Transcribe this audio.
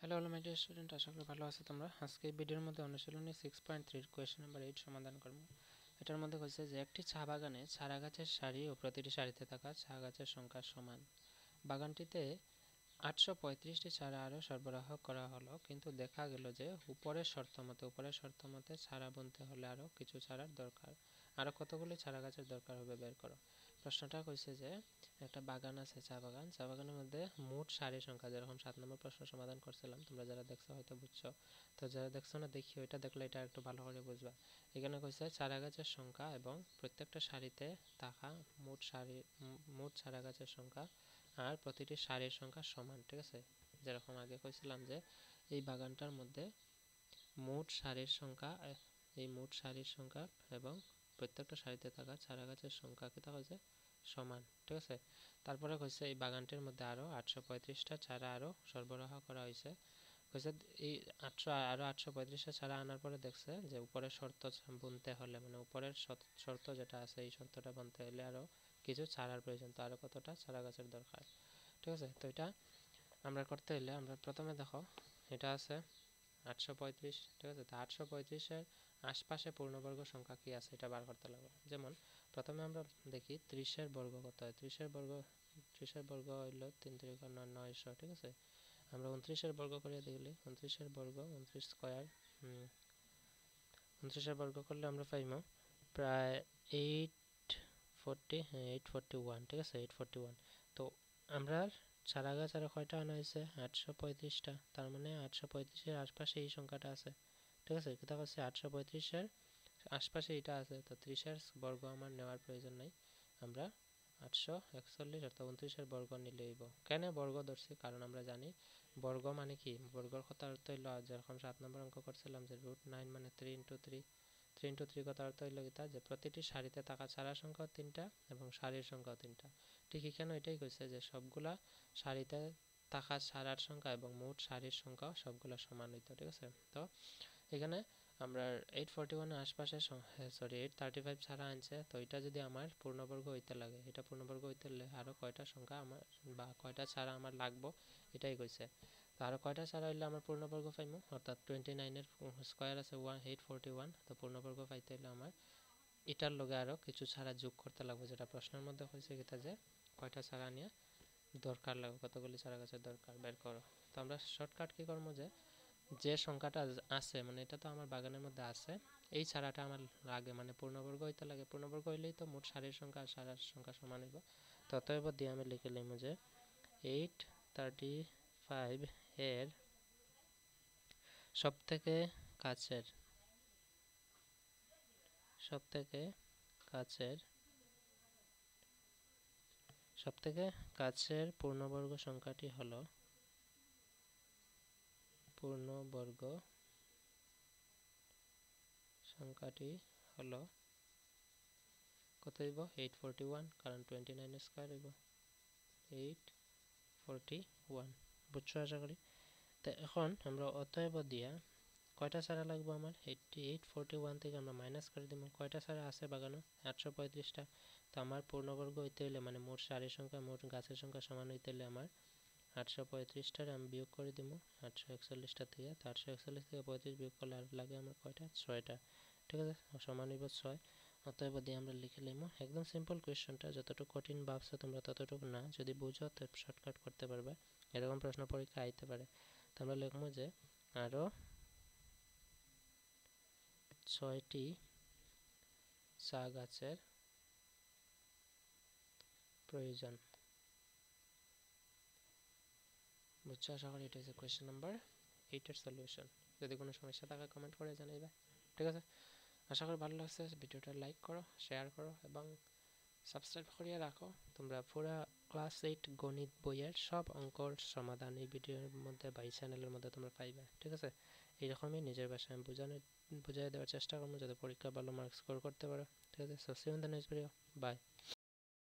Hello my dear student, আশা করি ভালো আছো তোমরা। আজকে এই ভিডিওর মধ্যে অনুশীলনী 6.3 কোয়েশ্চেন নাম্বার 8 সমাধান করব। এটার মধ্যে কইছে যে একটি চা বাগানে চারা গাছের সারি ও প্রতিটি সারিতে থাকা চা গাছের সংখ্যা সমান। বাগানটিতে 835টি চারা আরও সরবরাহ করা হলো, কিন্তু দেখা গেল যে উপরের শর্ত মতে চারা বুনতে হলে আরও কিছু চারার দরকার। আরও কতগুলি চারা গাছের দরকার হবে বের করো। প্রশ্নটা কইছে যে একটা বাগান আছে, চা বাগানের মধ্যে মোট সারির সংখ্যা, যেরকম 7 নম্বর প্রশ্ন সমাধান করছিলাম, তোমরা যারা দেখছো হয়তো বুঝছো, তো যারা দেখছো না দেখি ওইটা দেখলে এটা একটু ভালো করে বুঝবা। এখানে কইছে চারা গাছের সংখ্যা এবং প্রত্যেকটা সারিতে থাকা মোট চারা গাছের সংখ্যা আর প্রতিটি সারির সংখ্যা সমান, ঠিক আছে। যেরকম আগে কইছিলাম যে এই বাগানটার মধ্যে মোট সারির সংখ্যা এবং প্রত্যেকটা সারিতে থাকা চারা গাছের সংখ্যা কি হয়েছে সমান, ঠিক আছে। তারপরে কইছে এই বাগানটির মধ্যে আরও 835টা চারা আরও সরবরাহ করা হয়েছে। কইছে এই 835টা চারা আনার পরে দেখছে যে উপরের শর্ত বুনতে হলে, মানে উপরের শর্ত যেটা আছে এই শর্তটা বুনতে হলে আরও কিছু চারার প্রয়োজন। তো আরও কতটা চারা গাছের দরকার, ঠিক আছে। তো এটা আমরা করতে হলে আমরা প্রথমে দেখো এটা আছে 835, ঠিক আছে। তো 835-এর আশপাশে পূর্ণবর্গ সংখ্যা কি আছে এটা বার করতে লাগবে। যেমন প্রথমে আমরা দেখি 30-এর বর্গ কত হয়। 30-এর বর্গ হইল 3 × 9 = 900, ঠিক আছে। আমরা 29-এর বর্গ করে দেখলে 29-এর বর্গ 29 স্কয়ার 29-এর বর্গ করলে আমরা পাইব প্রায় 841, ঠিক আছে, 841। তো আমরা চারা গাছ আরও কয়টা আনা হয়েছে? 835টা। তার মানে 835-এর আশপাশে এই সংখ্যাটা আছে, ঠিক আছে। কথা হচ্ছে 835-এর আশপাশে এটা আছে, তো 30-এর বর্গ আমার নেওয়ার প্রয়োজন নাই। আমরা 841 অর্থাৎ 29-এর বর্গ নিলে হইব। কেন বর্গ ধরছি? কারণ আমরা জানি বর্গ মানে কি, বর্গর কথা অর্থ হইল যেরকম 7 নম্বর অঙ্ক করছিলাম যে √9 মানে 3 × 3। 3 × 3 কথা অর্থ হইল এটা যে প্রতিটি সারিতে থাকা চারার সংখ্যা 3টা এবং সারির সংখ্যা 3টা। ঠিক এখানে এটাই কইছে যে সবগুলা সারিতে থাকা চারার সংখ্যা এবং মোট সারির সংখ্যা সবগুলা সমান হইতো, ঠিক আছে। তো এখানে আমরা 841-এর আশপাশে 835 ছাড়া আনছে, তো এটা যদি আমার পূর্ণবর্গ হইতে লাগে, এটা পূর্ণবর্গ হইতে হলে আরও কয়টা সংখ্যা আমার বা কয়টা ছাড়া আমার লাগবো এটাই কইছে। তো আরও কয়টা ছাড়া হইলে আমার পূর্ণবর্গ পাইমু, অর্থাৎ 29-এর স্কয়ার আছে 841, তো পূর্ণবর্গ পাইতে হলে আমার এটার লগে আরও কিছু ছাড়া যোগ করতে লাগবে, যেটা প্রশ্নের মধ্যে হয়েছে কিতা যে কয়টা ছাড়া নিয়ে দরকার লাগবে, কতগুলি চারা গাছের দরকার বের করো। তো আমরা শর্টকাট কী করবো, যে সংখ্যাটা আছে মানে এটা তো আমার বাগানের মধ্যে আছে, এই ছাড়াটা আমার লাগে, মানে পূর্ণবর্গ হইতে লাগে। পূর্ণবর্গ হইলেই তো মোট সারির সংখ্যা আর সারার সংখ্যা সমান হইব। তো অতএব দিয়ে আমি লিখে নিব যে 835 এর সবথেকে কাছের পূর্ণবর্গ সংখ্যাটি হলো কত হইব? 841, কারণ 29 স্কয়ার হইব 841। বুঝছো আশা করি। তো এখন আমরা অতএব দিয়া কয়টা চারা লাগবে আমার? 841 থেকে আমরা মাইনাস করে দিব কয়টা চারা আছে বাগানো? 835টা। তো আমার পূর্ণবর্গ হইতে হলে মানে মোট সারির সংখ্যা মোট গাছের সংখ্যা সমান হইতে হলে আমার 835টার আমি বিয়োগ করে দিব 841টা থেকে। তো 841 থেকে 35 বিয়োগ করলে আর লাগে আমার কয়টা? 6টা, ঠিক আছে। সমান হইব 6। অতএব দিয়ে আমরা লিখে নিব। একদম সিম্পল কোয়েশ্চনটা, যতটুকু কঠিন ভাবছো তোমরা ততটুকু না, যদি বুঝো তো শর্টকাট করতে পারবে। এরকম প্রশ্ন পরীক্ষা আইতে পারে। তো আমরা লিখবো যে আরও 6টি চা গাছের প্রয়োজন। বুঝছো আশা করি। এটা হচ্ছে কোয়েশ্চেন নাম্বার 8-এর সলিউশন। যদি কোনো সমস্যা থাকে কমেন্ট করে জানাইবে, ঠিক আছে। আশা করি ভালো লাগছে। ভিডিওটা লাইক করো, শেয়ার করো এবং সাবস্ক্রাইব করিয়ে রাখো। তোমরা পুরা ক্লাস 8 গণিত বইয়ের সব অঙ্কর সমাধান এই ভিডিওর মধ্যে বা এই চ্যানেলের মধ্যে তোমরা পাইবে, ঠিক আছে। এইরকমই নিজের ভাষায় আমি বুঝাই দেওয়ার চেষ্টা করবো যাতে পরীক্ষা ভালো মার্কস স্কোর করতে পারো, ঠিক আছে। So see you in the next video. By.